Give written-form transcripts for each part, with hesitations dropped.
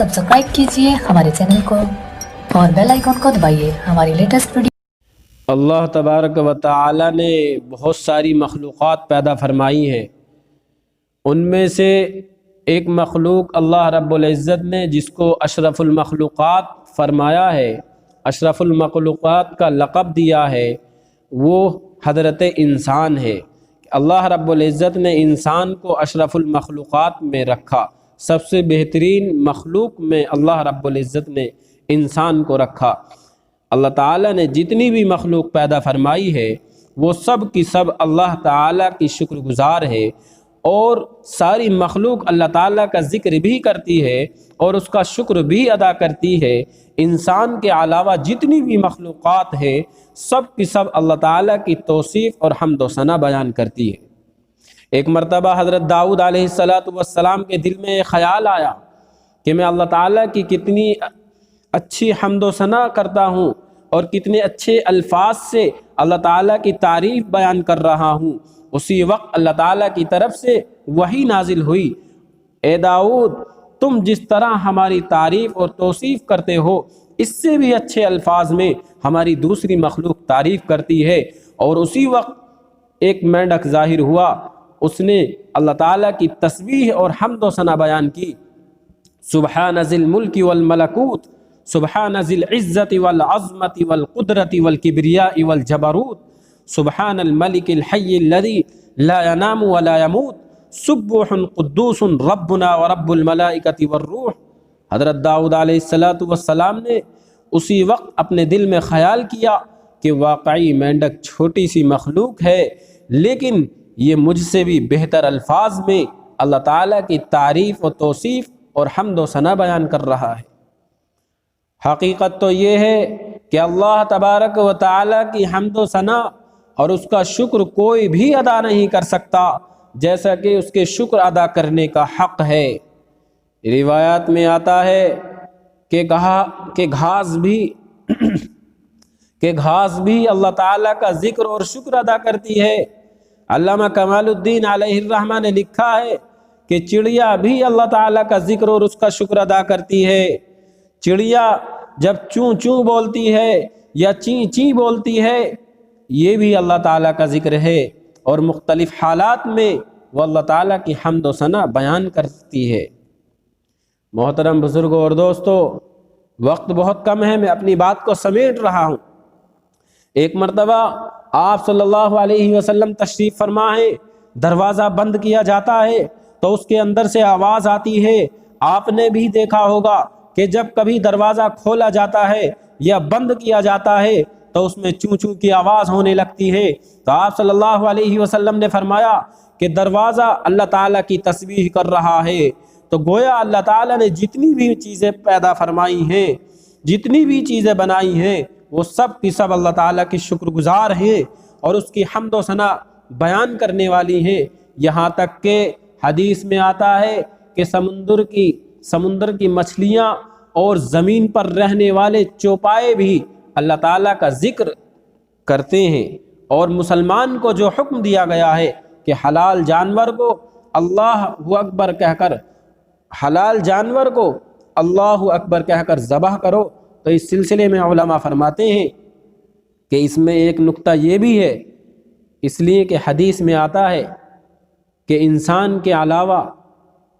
Subscribe कीजिए हमारे channel को और बेल आइकन को दबाइए हमारी लेटेस्ट वीडियो। अल्लाह तबारक व तआला ने बहुत सारी मखलूक़ात पैदा फरमाई हैं। उनमें से एक मखलूक अल्लाह रब्बुल इज़्ज़त ने जिसको अशरफुल मखलूक़ात फरमाया है, अशरफुल मखलूक़ात का लक़ब दिया है, वो हज़रत इंसान है। अल्लाह रब्बुल इज़्ज़त ने इंसान को अशरफुल मखलूक़ात में रखा। सबसे बेहतरीन मखलूक में अल्लाह रब्बुल इज़्ज़त ने इंसान को रखा। अल्लाह ताला ने जितनी भी मखलूक पैदा फरमाई है वो सब की सब अल्लाह ताला की शुक्रगुज़ार है, और सारी मखलूक अल्लाह ताला का ज़िक्र भी करती है और उसका शुक्र भी अदा करती है। इंसान के अलावा जितनी भी मखलूक़ात है सब की सब अल्लाह ताला की तौसीफ़ और हम्द व सना बयान करती है। एक मरतबा हज़रत दाऊद अलैहिस्सलातु वस्सलाम के दिल में ख़याल आया कि मैं अल्लाह ताला की कितनी अच्छी हम्द व सना करता हूँ और कितने अच्छे अल्फाज से अल्लाह ताला की तारीफ़ बयान कर रहा हूँ। उसी वक्त अल्लाह ताला की तरफ से वही नाजिल हुई, ए दाऊद, तुम जिस तरह हमारी तारीफ़ और तौसीफ़ करते हो इससे भी अच्छे अल्फाज में हमारी दूसरी मखलूक तारीफ़ करती है। और उसी वक्त एक मेंढक ज़ाहिर हुआ, उसने अल्लाह ताला की तस्बीह और हम्द व सना बयान की। सुबहान ज़िल मुल्की वल मलकूत, सुबहान ज़िल इज़्ज़ति वल अज़मति वल क़ुदरति वल किब्रियाइ वल जबरूत, सुबहानल मलिकिल हय्यिल लज़ी ला यनामु व ला यमूत, सुब्बुहुन क़ुद्दूसुन रब्बुना व रब्बुल मलाइकति वर्रूह। हज़रत दाऊद अलैहिस्सलातु वस्सलाम ने उसी वक्त अपने दिल में ख़याल किया कि वाकई मेंढक छोटी सी मखलूक है, लेकिन ये मुझसे भी बेहतर अल्फाज में अल्लाह ताला की तारीफ़ व तौसीफ़ और हम्द व सना बयान कर रहा है। हकीकत तो ये है कि अल्लाह तबारक व तआला की हम्द व सना और उसका शुक्र कोई भी अदा नहीं कर सकता जैसा कि उसके शुक्र अदा करने का हक़ है। रिवायात में आता है कि घास भी अल्लाह ताला का ज़िक्र और शुक्र अदा करती है। अल्लामा कमालुद्दीन अलैहिर्रहमा ने लिखा है कि चिड़िया भी अल्लाह ताला का ज़िक्र और उसका शुक्र अदा करती है। चिड़िया जब चूँ चूँ बोलती है या ची ची बोलती है, ये भी अल्लाह ताला का ज़िक्र है, और मुख्तलिफ़ हालात में वो अल्लाह ताला की हम्द व सना बयान करती है। मोहतरम बुज़ुर्गों और दोस्तों, वक्त बहुत कम है, मैं अपनी बात को समेट रहा हूँ। एक मरतबा आप सल्लल्लाहु अलैहि वसल्लम तशरीफ़ फरमा है, दरवाज़ा बंद किया जाता है तो उसके अंदर से आवाज़ आती है। आपने भी देखा होगा कि जब कभी दरवाज़ा खोला जाता है या बंद किया जाता है तो उसमें चूँ चूँ की आवाज़ होने लगती है। तो आप सल्लल्लाहु अलैहि वसल्लम ने फरमाया कि दरवाज़ा अल्लाह ताला की तस्बीह कर रहा है। तो गोया अल्लाह ताला ने जितनी भी चीज़ें पैदा फरमाई हैं, जितनी भी चीज़ें बनाई हैं, वो सब की सब अल्लाह ताला की शुक्रगुज़ार हैं और उसकी हम्द व सना बयान करने वाली हैं। यहाँ तक कि हदीस में आता है कि समुंदर की मछलियाँ और ज़मीन पर रहने वाले चौपाए भी अल्लाह ताला का ज़िक्र करते हैं। और मुसलमान को जो हुक्म दिया गया है कि हलाल जानवर को अल्लाहु अकबर कहकर ज़बह करो, तो इस सिलसिले में उलमा फरमाते हैं कि इसमें एक नुक्ता ये भी है, इसलिए कि हदीस में आता है कि इंसान के अलावा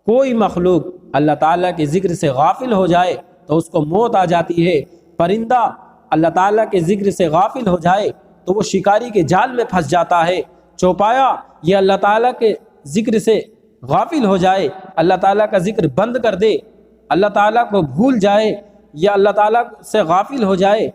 कोई मखलूक अल्लाह ताला के ज़िक्र से गाफिल हो जाए तो उसको मौत आ जाती है। परिंदा अल्लाह ताला के ज़िक्र से गाफिल हो जाए तो वो शिकारी के जाल में फंस जाता है। चौपाया ये अल्लाह ताला के ज़िक्र से गाफिल हो जाए, अल्लाह ताला का ज़िक्र बंद कर दे, अल्लाह ताला को भूल जाए या अल्लाह ताला से गाफिल हो जाए,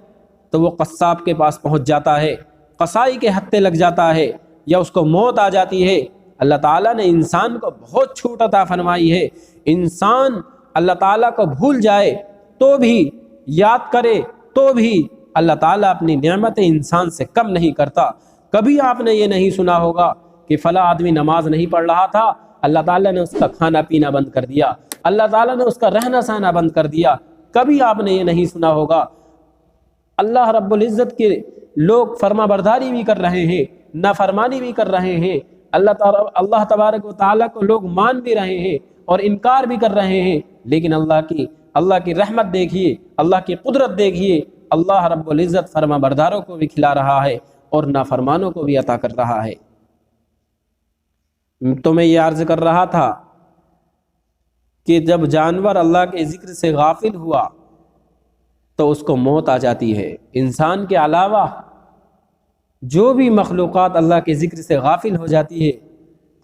तो वो कस्साब के पास पहुंच जाता है, कसाई के हत्थे लग जाता है या उसको मौत आ जाती है। अल्लाह ताला ने इंसान को बहुत छूट अता फरमाई है। इंसान अल्लाह ताला को भूल जाए तो भी, याद करे तो भी, अल्लाह ताला अपनी नेमत इंसान से कम नहीं करता। कभी आपने ये नहीं सुना होगा कि फ़ला आदमी नमाज नहीं पढ़ रहा था, अल्लाह ताला ने उसका खाना पीना बंद कर दिया, अल्लाह ताला ने उसका रहना सहना बंद कर दिया। कभी आपने ये नहीं सुना होगा अल्लाह रब्बुल इज़्ज़त के लोग फरमा बरदारी भी कर रहे हैं, नाफरमानी भी कर रहे हैं, अल्लाह तबारक व तआला को लोग मान भी रहे हैं اور انکار بھی کر رہے ہیں، لیکن اللہ کی رحمت دیکھیے، اللہ کی قدرت دیکھیے، اللہ رب العزت فرما برداروں کو بھی کھلا رہا ہے اور نافرمانوں کو بھی عطا کر رہا ہے۔ تو میں یہ عرض کر رہا تھا کہ جب جانور اللہ کے ذکر سے غافل ہوا تو اس کو موت آ جاتی ہے۔ انسان کے علاوہ جو بھی مخلوقات اللہ کے ذکر سے غافل ہو جاتی ہے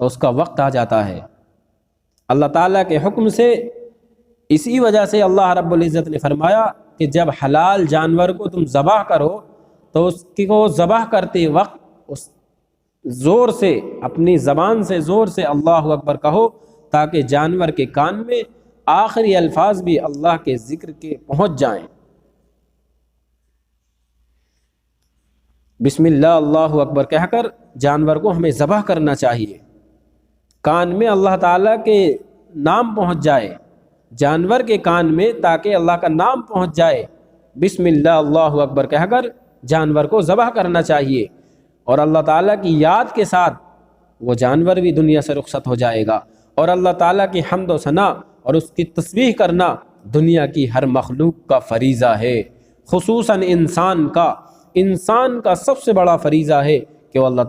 تو اس کا وقت آ جاتا ہے اللہ تعالیٰ کے حکم سے۔ اسی وجہ سے اللہ رب العزت نے فرمایا کہ جب حلال جانور کو تم ذبح کرو تو اس کو ذبح کرتے وقت اس زور سے، اپنی زبان سے زور سے اللہ اکبر کہو، تاکہ جانور کے کان میں آخری الفاظ بھی اللہ کے ذکر کے پہنچ جائیں۔ بسم اللہ اللہ اکبر کہہ کر جانور کو ہمیں ذبح کرنا چاہیے، کان میں اللہ تعالیٰ کے نام پہنچ جائے، جانور کے کان میں تاکہ اللہ کا نام پہنچ جائے۔ بسم اللہ اللہ اکبر کہہ کر جانور کو ذبح کرنا چاہیے، اور اللہ تعالیٰ کی یاد کے ساتھ وہ جانور بھی دنیا سے رخصت ہو جائے گا، اور اللہ تعالیٰ کی حمد و ثنا اور اس کی تسبیح کرنا دنیا کی ہر مخلوق کا فریضہ ہے، خصوصاً انسان کا سب سے بڑا فریضہ ہے کہ وہ اللہ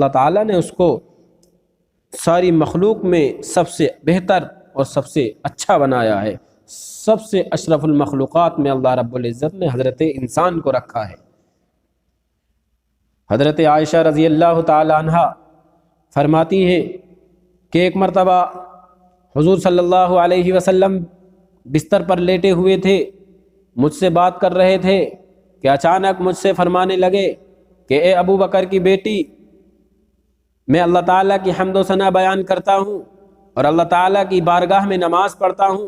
تعالیٰ نے اس کو ساری مخلوق میں سب سے بہتر اور سب سے اچھا بنایا ہے۔ سب سے اشرف المخلوقات میں اللہ رب العزت نے حضرت انسان کو رکھا ہے۔ حضرت عائشہ رضی اللہ تعالی عنہا فرماتی ہے کہ ایک مرتبہ حضور صلی اللہ علیہ وسلم بستر پر لیٹے ہوئے تھے، مجھ سے بات کر رہے تھے کہ اچانک مجھ سے فرمانے لگے کہ اے ابو بکر کی بیٹی، میں اللہ تعالیٰ کی حمد و ثنا بیان کرتا ہوں اور اللہ تعالیٰ کی بارگاہ میں نماز پڑھتا ہوں،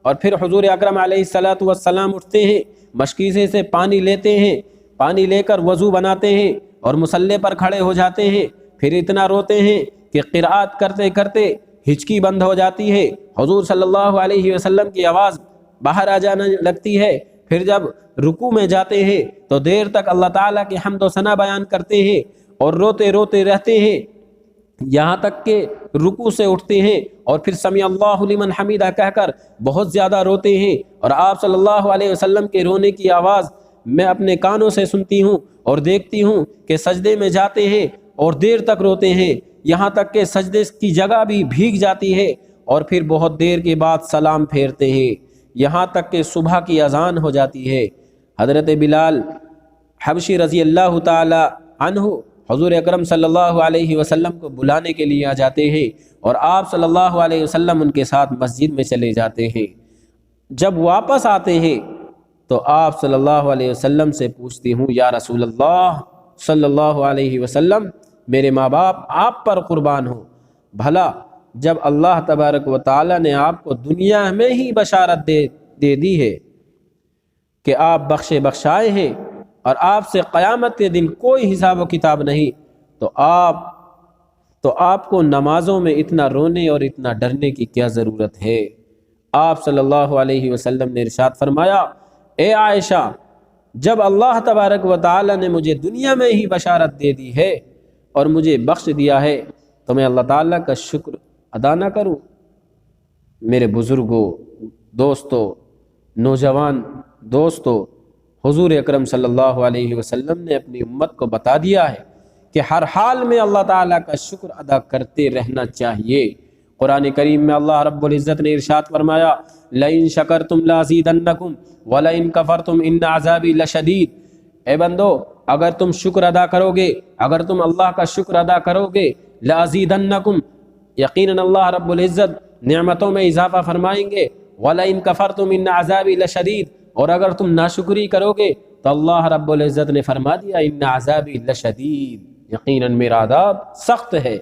اور پھر حضور اکرم علیہ الصلاۃ والسلام اٹھتے ہیں، مشکیزے سے پانی لیتے ہیں، پانی لے کر وضو بناتے ہیں اور مصلی پر کھڑے ہو جاتے ہیں، پھر اتنا روتے ہیں کہ قرأت کرتے کرتے ہچکی بند ہو جاتی ہے، حضور صلی اللہ علیہ وسلم کی آواز باہر آ جانے لگتی ہے، پھر جب رکوع میں جاتے ہیں تو دیر تک اللہ تعالیٰ کی حمد و ثنا بیان کرتے ہیں اور روتے روتے رہتے ہیں، یہاں تک کہ رکوع سے اٹھتے ہیں اور پھر سمیع اللہ لمن حمیدہ کہہ کر بہت زیادہ روتے ہیں، اور آپ صلی اللہ علیہ وسلم کے رونے کی آواز میں اپنے کانوں سے سنتی ہوں اور دیکھتی ہوں کہ سجدے میں جاتے ہیں اور دیر تک روتے ہیں، یہاں تک کہ سجدے کی جگہ بھی بھیگ جاتی ہے، اور پھر بہت دیر کے بعد سلام پھیرتے ہیں، یہاں تک کہ صبح کی اذان ہو جاتی ہے۔ حضرت بلال حبشی رضی اللہ تعالی عنہ حضور اکرم صلی اللہ علیہ وسلم کو بلانے کے لیے آ جاتے ہیں، اور آپ صلی اللہ علیہ وسلم ان کے ساتھ مسجد میں چلے جاتے ہیں۔ جب واپس آتے ہیں تو آپ صلی اللہ علیہ وسلم سے پوچھتی ہوں، یا رسول اللہ صلی اللہ علیہ وسلم، میرے ماں باپ آپ پر قربان ہوں، بھلا جب اللہ تبارک و تعالی نے آپ کو دنیا میں ہی بشارت دے دی ہے کہ آپ بخشے بخشائے ہیں اور آپ سے قیامت کے دن کوئی حساب و کتاب نہیں، تو آپ کو نمازوں میں اتنا رونے اور اتنا ڈرنے کی کیا ضرورت ہے؟ آپ صلی اللہ علیہ وسلم نے ارشاد فرمایا، اے عائشہ، جب اللہ تبارک و تعالی نے مجھے دنیا میں ہی بشارت دے دی ہے اور مجھے بخش دیا ہے تو میں اللہ تعالیٰ کا شکر ادا نہ کروں؟ میرے بزرگوں، دوستوں، نوجوان دوستوں، حضور اکرم صلی اللہ علیہ وسلم نے اپنی امت کو بتا دیا ہے کہ ہر حال میں اللہ تعالیٰ کا شکر ادا کرتے رہنا چاہیے۔ قرآن کریم میں اللہ رب العزت نے ارشاد فرمایا، لَإِن شَكَرْتُمْ لَأَزِيدَنَّكُمْ وَلَإِن كَفَرْتُمْ إِنَّ عَذَابِي لَشَدِيدٌ۔ اے بندو، اگر تم شکر ادا کرو گے، اگر تم اللہ کا شکر ادا کرو گے، لَأَزِيدَنَّكُمْ، یقیناً اللہ رب العزت نعمتوں میں اضافہ فرمائیں گے، وَلَإِن كَفَرْتُمْ إِنَّ عَذَابِي لَشَدِيدٌ، اور اگر تم ناشکری کرو گے تو اللہ رب العزت نے فرما دیا، إِنَّ عَذَابِي لَشَدِيدٌ، یقیناً میرا عذاب سخت ہے۔